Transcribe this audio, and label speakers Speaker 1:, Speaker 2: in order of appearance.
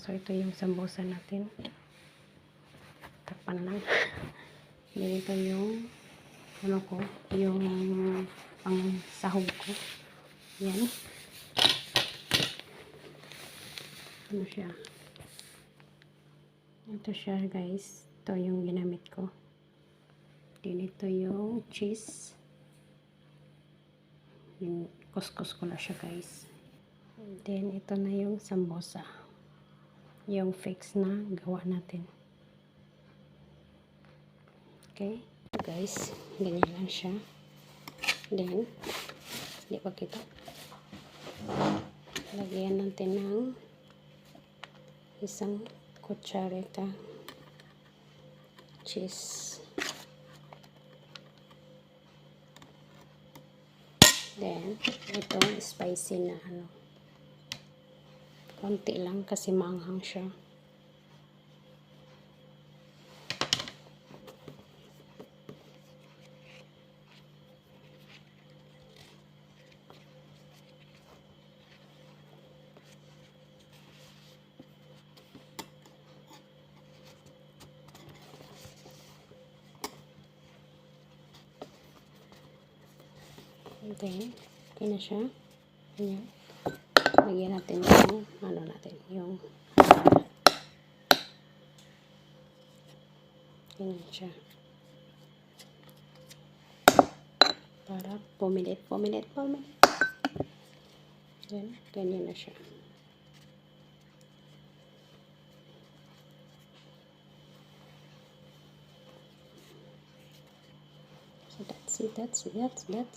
Speaker 1: So, ito yung sambusa natin. Takpan lang. Ganito yung ano ko, yung pang sahog ko. Yan. Ano siya? Ito siya, guys. Ito yung ginamit ko. Then, ito yung cheese. Kuskus ko na siya, guys. And then, ito na yung sambusa. Yung fix na gawa natin. Okay? Guys, ganyan lang siya. Then, hindi pa kita. Lagyan natin ng isang kutsarita cheese. Then, itong spicy na ano. Konti lang kasi maanghang siya. And then, okay na siya. Ayan. Lagyan natin yung, ano natin, yung, ganyan siya. Para pumilit. Then, ganyan na siya. So, that's it.